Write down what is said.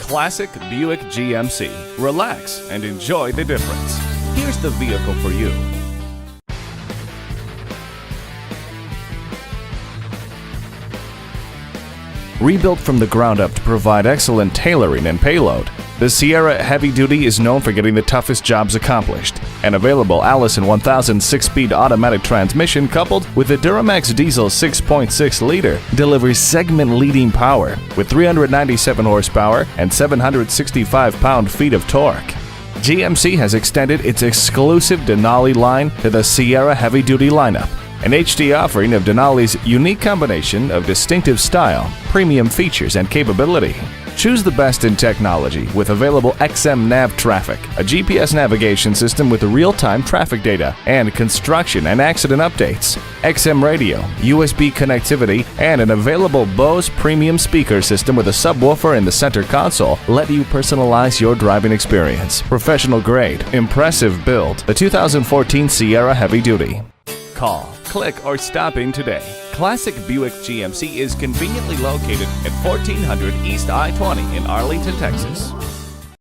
classic Buick GMC. Relax and enjoy the difference. Here's the vehicle for you. Rebuilt from the ground up to provide excellent tailoring and payload, the Sierra Heavy Duty is known for getting the toughest jobs accomplished. An available Allison 1000 6-speed automatic transmission coupled with a Duramax diesel 6.6-liter delivers segment-leading power with 397 horsepower and 765 pound-feet of torque. GMC has extended its exclusive Denali line to the Sierra Heavy Duty lineup, an HD offering of Denali's unique combination of distinctive style, premium features, and capability. Choose the best in technology with available XM Nav Traffic, a GPS navigation system with real-time traffic data and construction and accident updates, XM radio, USB connectivity, and an available Bose premium speaker system with a subwoofer in the center console let you personalize your driving experience. Professional grade, impressive build, the 2014 Sierra Heavy Duty. Call, click, or stop in today. Classic Buick GMC is conveniently located at 1400 East I-20 in Arlington, Texas.